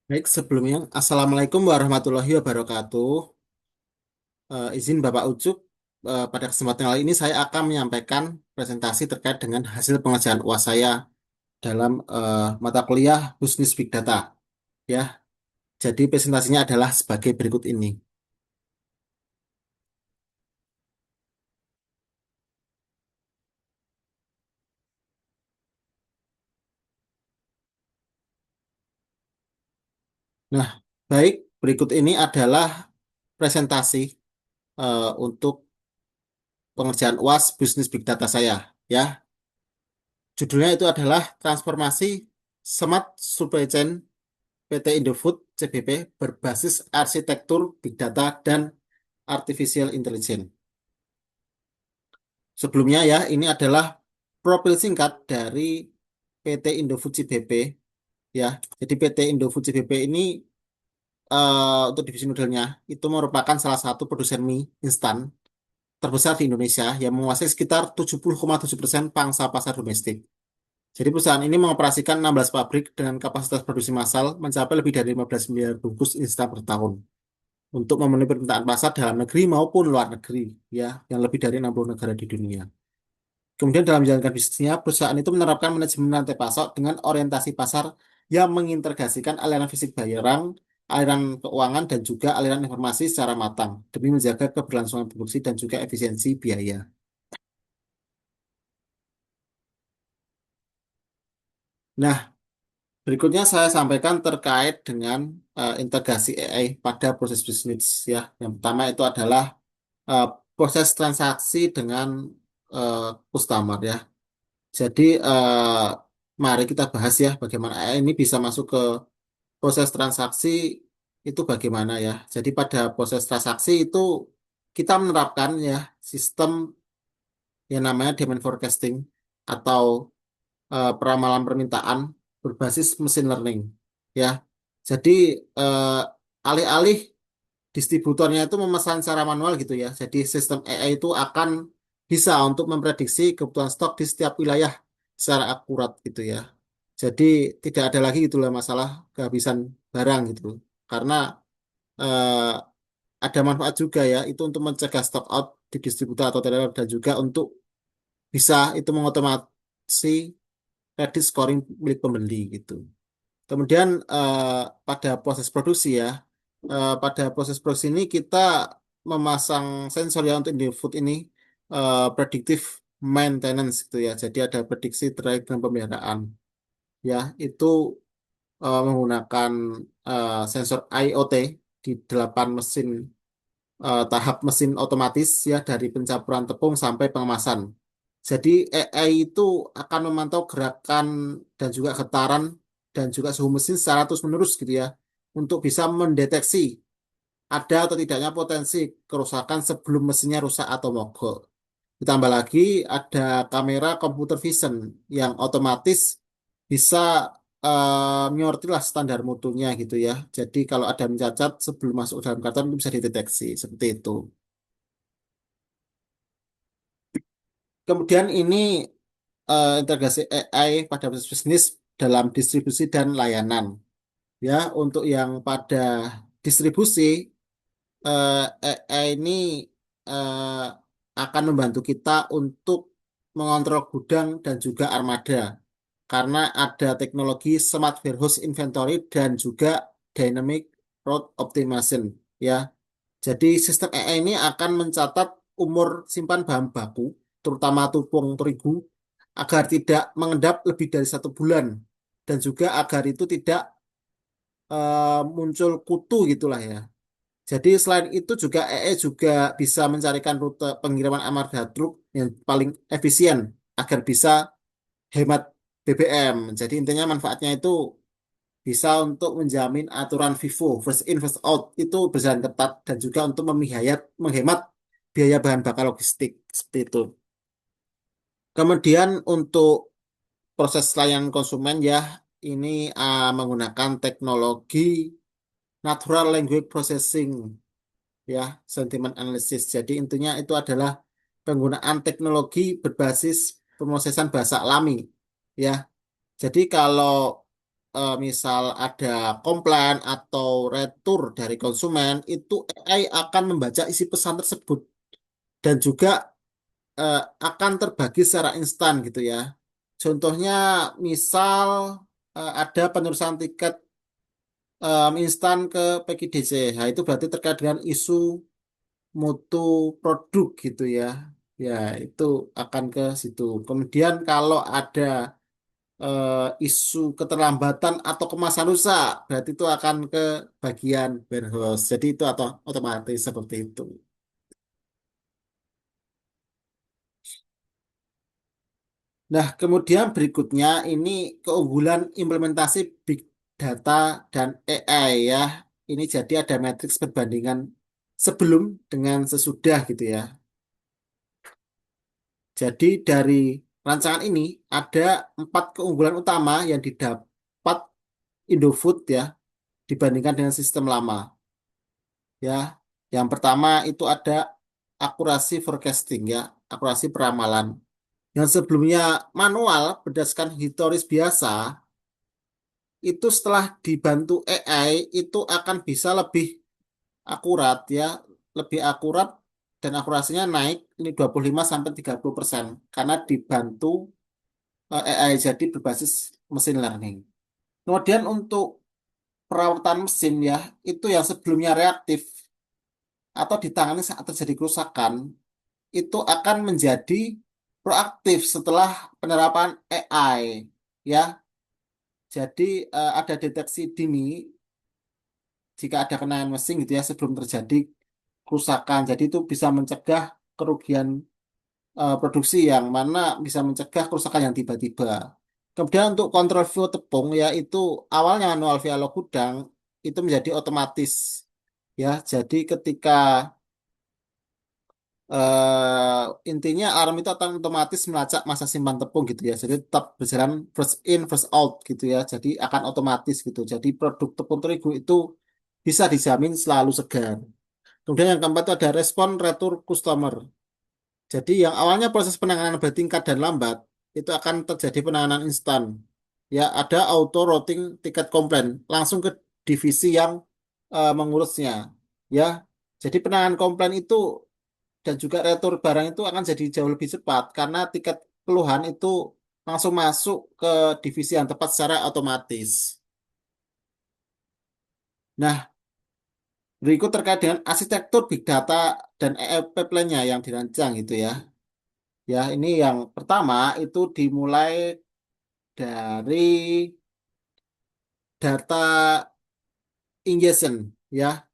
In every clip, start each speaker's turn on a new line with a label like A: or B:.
A: Baik, sebelumnya, Assalamualaikum warahmatullahi wabarakatuh. Izin Bapak Ucup, pada kesempatan kali ini saya akan menyampaikan presentasi terkait dengan hasil pengerjaan UAS saya dalam mata kuliah Bisnis Big Data. Ya, jadi presentasinya adalah sebagai berikut ini. Nah, baik, berikut ini adalah presentasi untuk pengerjaan UAS Bisnis Big Data saya. Ya, judulnya itu adalah Transformasi Smart Supply Chain PT Indofood CBP berbasis arsitektur Big Data dan Artificial Intelligence. Sebelumnya ya, ini adalah profil singkat dari PT Indofood CBP ya. Jadi PT Indofood CBP ini untuk divisi noodle-nya itu merupakan salah satu produsen mie instan terbesar di Indonesia yang menguasai sekitar 70,7% pangsa pasar domestik. Jadi perusahaan ini mengoperasikan 16 pabrik dengan kapasitas produksi massal mencapai lebih dari 15 miliar bungkus instan per tahun, untuk memenuhi permintaan pasar dalam negeri maupun luar negeri ya, yang lebih dari 60 negara di dunia. Kemudian dalam menjalankan bisnisnya, perusahaan itu menerapkan manajemen rantai pasok dengan orientasi pasar yang mengintegrasikan aliran fisik barang, aliran keuangan, dan juga aliran informasi secara matang demi menjaga keberlangsungan produksi dan juga efisiensi biaya. Nah, berikutnya saya sampaikan terkait dengan integrasi AI pada proses bisnis ya. Yang pertama itu adalah eh, proses transaksi dengan eh, customer ya. Jadi mari kita bahas ya bagaimana AI ini bisa masuk ke proses transaksi itu bagaimana ya. Jadi pada proses transaksi itu kita menerapkan ya sistem yang namanya demand forecasting atau peramalan permintaan berbasis machine learning ya. Jadi eh, alih-alih distributornya itu memesan secara manual gitu ya. Jadi sistem AI itu akan bisa untuk memprediksi kebutuhan stok di setiap wilayah secara akurat gitu ya. Jadi tidak ada lagi gitu lah masalah kehabisan barang gitu. Karena eh, ada manfaat juga ya itu untuk mencegah stock out di distributor atau retailer, dan juga untuk bisa itu mengotomasi credit scoring milik pembeli gitu. Kemudian pada proses produksi ya, pada proses produksi ini kita memasang sensor ya untuk Indofood ini predictive maintenance gitu ya. Jadi ada prediksi terkait dengan pemeliharaan ya, itu menggunakan sensor IoT di 8 mesin tahap mesin otomatis ya, dari pencaburan tepung sampai pengemasan. Jadi AI itu akan memantau gerakan dan juga getaran dan juga suhu mesin secara terus-menerus gitu ya, untuk bisa mendeteksi ada atau tidaknya potensi kerusakan sebelum mesinnya rusak atau mogok. Ditambah lagi ada kamera computer vision yang otomatis bisa menyortir lah standar mutunya gitu ya. Jadi kalau ada yang cacat sebelum masuk ke dalam karton itu bisa dideteksi seperti itu. Kemudian ini integrasi AI pada bisnis dalam distribusi dan layanan. Ya, untuk yang pada distribusi, AI ini eh, akan membantu kita untuk mengontrol gudang dan juga armada karena ada teknologi Smart Warehouse Inventory dan juga Dynamic Route Optimization ya. Jadi sistem AI ini akan mencatat umur simpan bahan baku, terutama tepung terigu, agar tidak mengendap lebih dari 1 bulan, dan juga agar itu tidak muncul kutu gitulah ya. Jadi selain itu juga AI juga bisa mencarikan rute pengiriman Amarga Truk yang paling efisien agar bisa hemat BBM. Jadi intinya manfaatnya itu bisa untuk menjamin aturan FIFO, first in first out, itu berjalan ketat, dan juga untuk menghemat biaya bahan bakar logistik seperti itu. Kemudian untuk proses layanan konsumen ya, ini menggunakan teknologi natural language processing ya, sentiment analysis. Jadi intinya itu adalah penggunaan teknologi berbasis pemrosesan bahasa alami ya. Jadi kalau misal ada komplain atau retur dari konsumen, itu AI akan membaca isi pesan tersebut dan juga eh, akan terbagi secara instan gitu ya. Contohnya, misal ada penerusan tiket instan ke PGDC. Nah, itu berarti terkait dengan isu mutu produk gitu ya. Ya, itu akan ke situ. Kemudian kalau ada isu keterlambatan atau kemasan rusak, berarti itu akan ke bagian warehouse. Jadi itu atau otomatis seperti itu. Nah, kemudian berikutnya ini keunggulan implementasi big data dan AI ya. Ini jadi ada matriks perbandingan sebelum dengan sesudah gitu ya. Jadi dari rancangan ini ada 4 keunggulan utama yang didapat Indofood ya dibandingkan dengan sistem lama ya. Yang pertama itu ada akurasi forecasting ya, akurasi peramalan. Yang sebelumnya manual berdasarkan historis biasa, itu setelah dibantu AI itu akan bisa lebih akurat ya, lebih akurat dan akurasinya naik ini 25 sampai 30% karena dibantu AI jadi berbasis mesin learning. Kemudian untuk perawatan mesin ya, itu yang sebelumnya reaktif atau ditangani saat terjadi kerusakan, itu akan menjadi proaktif setelah penerapan AI ya. Jadi ada deteksi dini jika ada kenangan mesin gitu ya sebelum terjadi kerusakan. Jadi itu bisa mencegah kerugian produksi yang mana bisa mencegah kerusakan yang tiba-tiba. Kemudian untuk kontrol flow tepung ya itu awalnya manual via log gudang itu menjadi otomatis ya. Jadi ketika intinya alarm itu akan otomatis melacak masa simpan tepung gitu ya. Jadi tetap berjalan first in first out gitu ya. Jadi akan otomatis gitu. Jadi produk tepung terigu itu bisa dijamin selalu segar. Kemudian yang keempat itu ada respon retur customer. Jadi yang awalnya proses penanganan bertingkat dan lambat, itu akan terjadi penanganan instan. Ya, ada auto routing tiket komplain langsung ke divisi yang mengurusnya. Ya, jadi penanganan komplain itu dan juga retur barang itu akan jadi jauh lebih cepat karena tiket keluhan itu langsung masuk ke divisi yang tepat secara otomatis. Nah, berikut terkait dengan arsitektur big data dan AI pipeline-nya yang dirancang gitu ya. Ya, ini yang pertama itu dimulai dari data ingestion ya.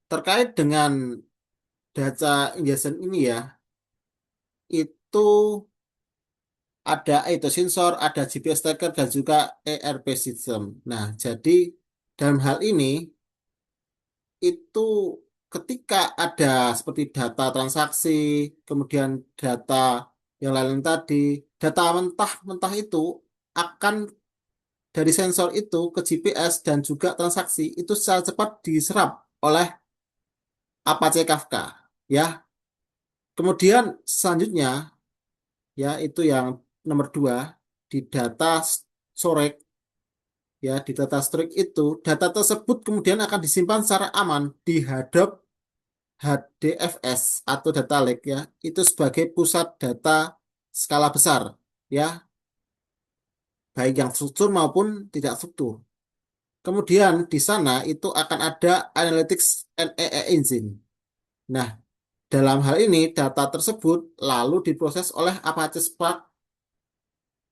A: Terkait dengan data ingestion ini ya, itu ada itu sensor, ada GPS tracker dan juga ERP system. Nah, jadi dalam hal ini itu ketika ada seperti data transaksi, kemudian data yang lain tadi, data mentah-mentah itu akan dari sensor itu ke GPS dan juga transaksi itu secara cepat diserap oleh Apache Kafka ya. Kemudian selanjutnya ya itu yang nomor 2 di data storage ya di data storage itu data tersebut kemudian akan disimpan secara aman di harddisk HDFS atau data lake ya itu sebagai pusat data skala besar ya baik yang struktur maupun tidak struktur. Kemudian di sana itu akan ada analytics and AI engine. Nah, dalam hal ini data tersebut lalu diproses oleh Apache Spark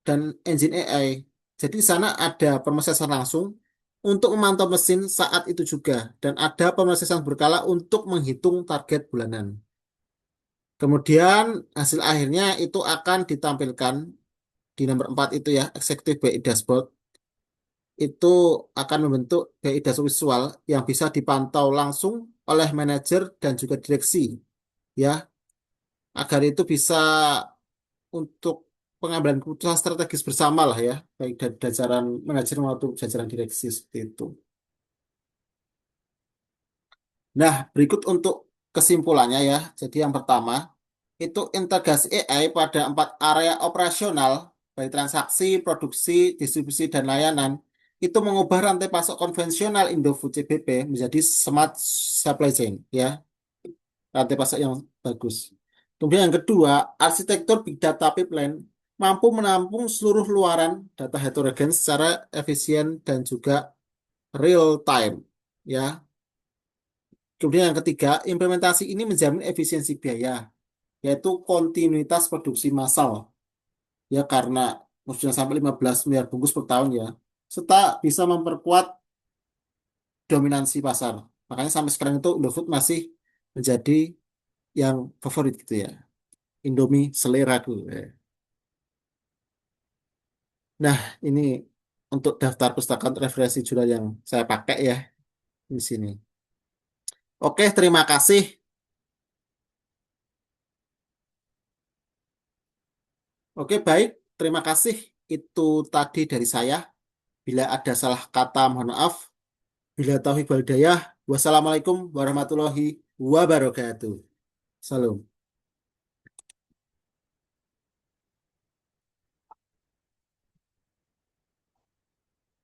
A: dan engine AI. Jadi di sana ada pemrosesan langsung untuk memantau mesin saat itu juga dan ada pemrosesan berkala untuk menghitung target bulanan. Kemudian hasil akhirnya itu akan ditampilkan di nomor 4 itu ya, Executive BI Dashboard. Itu akan membentuk BI dashboard visual yang bisa dipantau langsung oleh manajer dan juga direksi ya, agar itu bisa untuk pengambilan keputusan strategis bersama lah ya, baik dari jajaran manajer maupun jajaran direksi seperti itu. Nah, berikut untuk kesimpulannya ya. Jadi yang pertama, itu integrasi AI pada 4 area operasional baik transaksi, produksi, distribusi, dan layanan, itu mengubah rantai pasok konvensional Indofood CBP menjadi smart supply chain, ya, rantai pasok yang bagus. Kemudian yang kedua, arsitektur big data pipeline mampu menampung seluruh luaran data heterogen secara efisien dan juga real time, ya. Kemudian yang ketiga, implementasi ini menjamin efisiensi biaya, yaitu kontinuitas produksi massal, ya, karena sudah sampai 15 miliar bungkus per tahun, ya, serta bisa memperkuat dominansi pasar. Makanya sampai sekarang itu Indofood masih menjadi yang favorit gitu ya. Indomie selera tuh. Nah, ini untuk daftar pustaka referensi jurnal yang saya pakai ya di sini. Oke, terima kasih. Oke, baik. Terima kasih. Itu tadi dari saya. Bila ada salah kata, mohon maaf. Bila taufiq wal hidayah. Wassalamualaikum warahmatullahi wabarakatuh. Salam.